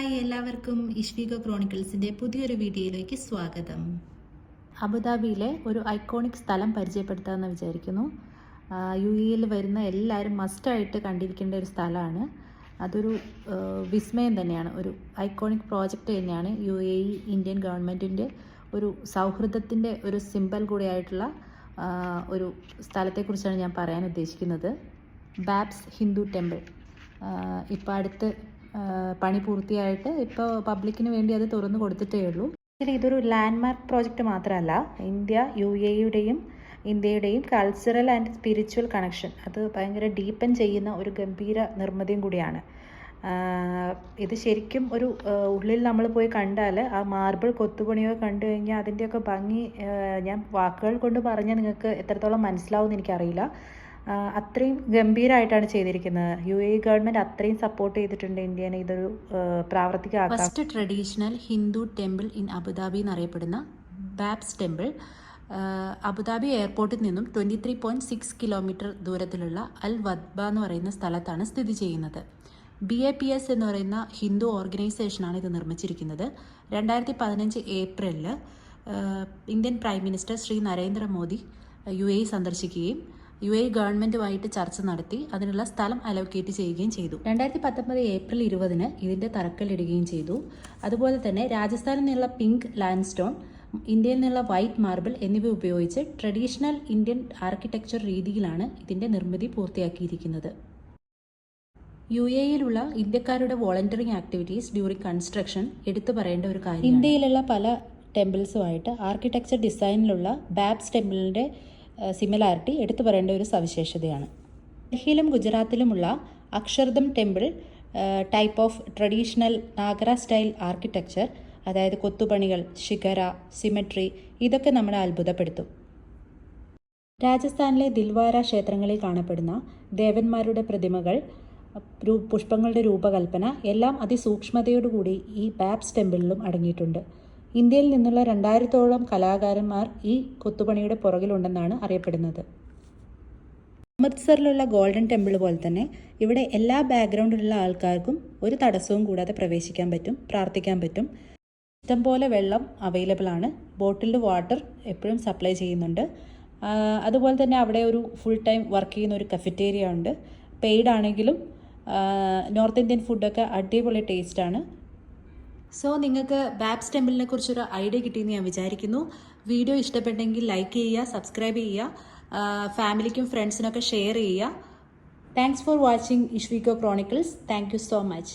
Hi, എല്ലാവർക്കും ഇഷ്വിക ക്രോണിക്കിൾസിൻ്റെ പുതിയൊരു വീഡിയോയിലേക്ക് സ്വാഗതം. അബുദാബിയിലെ ഒരു ഐക്കോണിക് സ്ഥലം പരിചയപ്പെടുത്താമെന്ന് വിചാരിക്കുന്നു. UAE വരുന്ന എല്ലാവരും മസ്റ്റായിട്ട് കണ്ടിരിക്കേണ്ട ഒരു സ്ഥലമാണ്. അതൊരു വിസ്മയം തന്നെയാണ്, ഒരു ഐക്കോണിക് പ്രോജക്റ്റ് തന്നെയാണ്. UAE ഇന്ത്യൻ ഗവൺമെൻറ്റിൻ്റെ ഒരു സൗഹൃദത്തിൻ്റെ ഒരു സിമ്പൽ കൂടിയായിട്ടുള്ള ഒരു സ്ഥലത്തെക്കുറിച്ചാണ് ഞാൻ പറയാൻ ഉദ്ദേശിക്കുന്നത്. BAPS Hindu temple. ഇപ്പോൾ അടുത്ത് പണി പൂർത്തിയായിട്ട് ഇപ്പോൾ പബ്ലിക്കിന് വേണ്ടി അത് തുറന്നു കൊടുത്തിട്ടേ ഉള്ളൂ. ഇതൊരു ലാൻഡ്മാർക്ക് പ്രോജക്റ്റ് മാത്രമല്ല, ഇന്ത്യയുടെയും കൾച്ചറൽ ആൻഡ് സ്പിരിച്വൽ കണക്ഷൻ അത് ഭയങ്കര ഡീപ്പൻ ചെയ്യുന്ന ഒരു ഗംഭീര നിർമ്മിതിയും കൂടിയാണ്. ഇത് ശരിക്കും ഒരു ഉള്ളിൽ നമ്മൾ പോയി കണ്ടാൽ ആ മാർബിൾ കൊത്തുപണിയൊക്കെ കണ്ടു കഴിഞ്ഞാൽ അതിൻ്റെയൊക്കെ ഭംഗി ഞാൻ വാക്കുകൾ കൊണ്ട് പറഞ്ഞാൽ നിങ്ങൾക്ക് എത്രത്തോളം മനസ്സിലാവുമെന്ന് എനിക്കറിയില്ല. അത്രയും ഗംഭീരമായിട്ടാണ് ചെയ്തിരിക്കുന്നത്. UAE ഗവൺമെൻറ് അത്രയും സപ്പോർട്ട് ചെയ്തിട്ടുണ്ട് ഇന്ത്യനെ ഇതൊരു പ്രാവർത്തികമാക്കാൻ. First traditional Hindu temple in Abu Dhabi എന്നറിയപ്പെടുന്ന ബാബ്സ് ടെമ്പിൾ അബുദാബി എയർപോർട്ടിൽ നിന്നും 23.6 കിലോമീറ്റർ ദൂരത്തിലുള്ള അൽ വദ്ബ എന്ന് പറയുന്ന സ്ഥലത്താണ് സ്ഥിതി ചെയ്യുന്നത്. BAPS എന്ന് പറയുന്ന ഹിന്ദു ഓർഗനൈസേഷനാണ് ഇത് നിർമ്മിച്ചിരിക്കുന്നത്. 2015 ഏപ്രിലിൽ Indian prime minister Shri Narendra Modi UAE സന്ദർശിക്കുകയും UAE ഗവൺമെൻറ്റുമായിട്ട് ചർച്ച നടത്തി അതിനുള്ള സ്ഥലം അലോക്കേറ്റ് ചെയ്യുകയും ചെയ്തു. 2019 ഏപ്രിൽ 20 ഇതിൻ്റെ തറക്കല്ലിടുകയും ചെയ്തു. അതുപോലെ തന്നെ രാജസ്ഥാനിൽ നിന്നുള്ള പിങ്ക് ലാൻഡ്സ്റ്റോൺ, ഇന്ത്യയിൽ നിന്നുള്ള വൈറ്റ് മാർബിൾ എന്നിവ ഉപയോഗിച്ച് ട്രഡീഷണൽ ഇന്ത്യൻ ആർക്കിടെക്ചർ രീതിയിലാണ് ഇതിൻ്റെ നിർമ്മിതി പൂർത്തിയാക്കിയിരിക്കുന്നത്. UAEയിലുള്ള ഇന്ത്യക്കാരുടെ വോളണ്ടിയറിംഗ് ആക്ടിവിറ്റീസ് ഡ്യൂറിംഗ് കൺസ്ട്രക്ഷൻ എടുത്തു പറയേണ്ട ഒരു കാര്യം. ഇന്ത്യയിലുള്ള പല ടെമ്പിൾസുമായിട്ട് ആർക്കിടെക്ചർ ഡിസൈനിലുള്ള ബാബ്സ് ടെമ്പിളിൻ്റെ സിമിലാരിറ്റി എടുത്തു പറയേണ്ട ഒരു സവിശേഷതയാണ്. ഡൽഹിയിലും ഗുജറാത്തിലുമുള്ള Akshardham temple type of traditional Nagara style architecture, അതായത് കൊത്തുപണികൾ, ശിഖര, സിമെട്രി, ഇതൊക്കെ നമ്മളെ അത്ഭുതപ്പെടുത്തും. രാജസ്ഥാനിലെ ദിൽവാര ക്ഷേത്രങ്ങളിൽ കാണപ്പെടുന്ന ദേവന്മാരുടെ പ്രതിമകൾ, പുഷ്പങ്ങളുടെ രൂപകൽപ്പന എല്ലാം അതിസൂക്ഷ്മതയോടുകൂടി ഈ ബാബ്സ് ടെമ്പിളിലും അടങ്ങിയിട്ടുണ്ട്. ഇന്ത്യയിൽ നിന്നുള്ള 2000-ഓളം കലാകാരന്മാർ ഈ കൊത്തുപണിയുടെ പുറകിലുണ്ടെന്നാണ് അറിയപ്പെടുന്നത്. അമൃത്സറിലുള്ള ഗോൾഡൻ ടെമ്പിൾ പോലെ തന്നെ ഇവിടെ എല്ലാ ബാക്ക്ഗ്രൗണ്ടിലുള്ള ആൾക്കാർക്കും ഒരു തടസ്സവും കൂടാതെ പ്രവേശിക്കാൻ പറ്റും, പ്രാർത്ഥിക്കാൻ പറ്റും. ഇഷ്ടംപോലെ വെള്ളം അവൈലബിൾ ആണ്. ബോട്ടിൽഡ് വാട്ടർ എപ്പോഴും സപ്ലൈ ചെയ്യുന്നുണ്ട്. അതുപോലെ തന്നെ അവിടെ ഒരു ഫുൾ ടൈം വർക്ക് ചെയ്യുന്ന ഒരു കഫറ്റേരിയ ഉണ്ട്. പെയ്ഡ് ആണെങ്കിലും നോർത്ത് ഇന്ത്യൻ ഫുഡൊക്കെ അടിപൊളി ടേസ്റ്റാണ്. സോ നിങ്ങൾക്ക് ബാബ്സ് ടെമ്പിളിനെ കുറിച്ചൊരു ഐഡിയ കിട്ടിയെന്ന് ഞാൻ വിചാരിക്കുന്നു. വീഡിയോ ഇഷ്ടപ്പെട്ടെങ്കിൽ ലൈക്ക് ചെയ്യുക, സബ്സ്ക്രൈബ് ചെയ്യുക, ഫാമിലിക്കും ഫ്രണ്ട്സിനൊക്കെ ഷെയർ ചെയ്യുക. Thanks for watching Ishvika chronicles. Thank you so much.